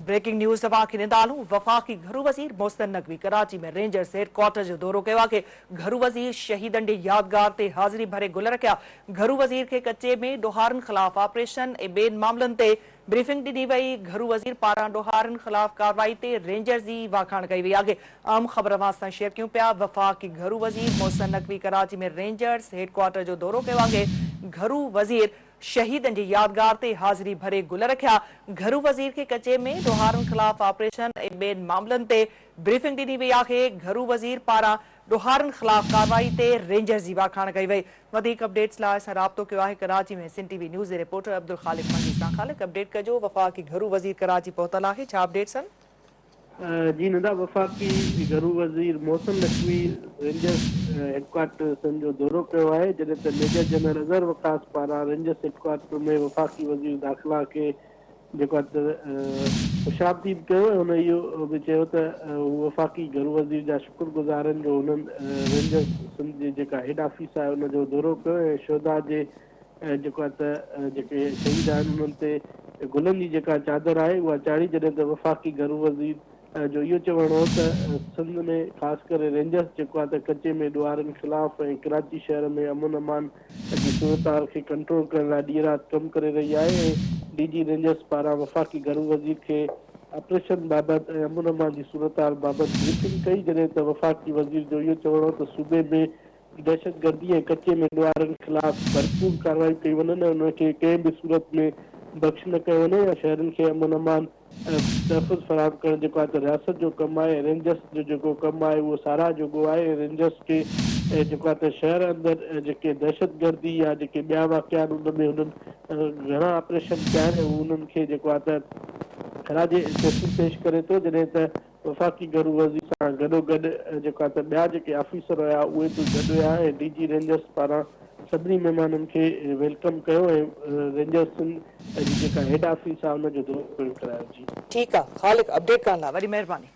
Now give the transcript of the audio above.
Breaking news तव्हांखे ॾींदा आहियूं। वफ़ाक़ी घरू वज़ीर मोहसिन नक़वी कराची में रेंजर्स हेडक्वार्टर जो दौरो कयो आहे। घरू वज़ीर शहीदनि जी यादगार ते हाज़िरी भरे गुल रखिया। घरू वज़ीर खे कचे में ॾोहारनि ख़िलाफ़ ऑपरेशन ऐं ॿियनि मामलनि ते ब्रीफिंग ॾिनी वई। घरू वज़ीर पारां ॾोहारनि ख़िलाफ़ कार्रवाई ते रेंजर्स जी वाखाण कई वई आहे। आम ख़बर अवां सां शेयर कयूं पिया। वफ़ाक़ी घरू वज़ीर मोहसिन नक़वी कराची में रेंजर्स हेडक्वार्टर जो दौरो कयो आहे। घरू वज़ीर शहीदनि जी यादगार ते हाज़िरी भरे गुल रखिया। घरू वज़ीर खे कचे में ॾोहारनि ख़िलाफ़ ऑपरेशन ऐं ॿियनि मामलनि ते ब्रीफिंग ॾिनी वई आहे। घरू वज़ीर पारां ॾोहारनि ख़िलाफ़ कार्रवाई ते रेंजर्स जी वाखाण कई वई। वधीक अपडेट्स लाइ असां राब्तो कयो आहे कराची में सिंध टीवी न्यूज़ जे रिपोर्टर अब्दुल ख़ालिक मंडी सां। ख़ालिक, अपडेट कजो। वफ़ाक़ी घरू वज़ीर कराची पहुतल आहे, छा अपडेट्स आहिनि? जी नंदा, वफ़ाक़ी घरू वज़ीर मोहसिन नक़वी रेंजर्स हेडक्वार्टर जो दौरो कयो आहे, जॾहिं त मेजर जनरल अज़हर वक़ास पारां रेंजर्स हेडक्वार्टर में वफ़ाक़ी वज़ीर दाख़िला खे जेको आहे ख़ुशामदीद कयो ऐं हुन इहो बि चयो त हू वफ़ाक़ी घरू वज़ीर जा शुक्रगुज़ार आहिनि जो हुननि रेंजर्स सिंध जी जेका हेड ऑफिस आहे हुनजो दौरो कयो ऐं शोधा जे जेको आहे त जेके शहीद आहिनि उन्हनि ते गुलनि जी जेका चादर आहे उहा चाढ़ी, जॾहिं त वफ़ाक़ी घरू वज़ीर जो इहो चवणो हो त सिंध में ख़ासि करे रेंजर्स जेको आहे त कचे में ॾोहारनि ख़िलाफ़ ऐं कराची शहर में अमन अमान जी सूरत खे कंट्रोल करण लाइ ॾींहुं राति कमु करे रही आहे ऐं DG रेंजर्स पारां वफ़ाक़ी घरू वज़ीर खे ऑपरेशन बाबति ऐं अमन अमान जी सूरत बाबति ब्रीफिंग कई, जॾहिं त वफ़ाक़ी वज़ीर जो इहो चवणो हो त सूबे में दहशतगर्दी ऐं कचे में ॾोहारनि ख़िलाफ़ भरपूर कार्रवाई कई वञनि ऐं उनखे कंहिं बि सूरत में बख़्श न कयो वञे या शहरनि खे अमन अमान तहफ़ुज़ फराहम करणु जेको आहे त रियासत जो कमु आहे। रेंजर्स जो जेको कमु आहे उहो साराह जोॻो आहे। रेंजर्स खे जेको आहे त शहर अंदरि जेके दहशतगर्दी या जेके ॿिया वाक़िया आहिनि उन में हुननि घणा ऑपरेशन कया आहिनि ऐं उन्हनि खे जेको आहे त ख़राजे तहसील पेश करे थो, जॾहिं त वफ़ाक़ी घरू वज़ीर सां गॾोगॾु जेको आहे त ॿिया जेके ऑफिसर हुया उहे बि गॾु हुया ऐं DG रेंजर्स पारां सभिनी महिमाननि खे वेलकम कयो ऐं रेंजर्स जी जेका हेड ऑफिस आहे हुनजो दौरो करायो। जी ठीकु आहे ख़ालिक, अपडेट करण लाइ वॾी महिरबानी।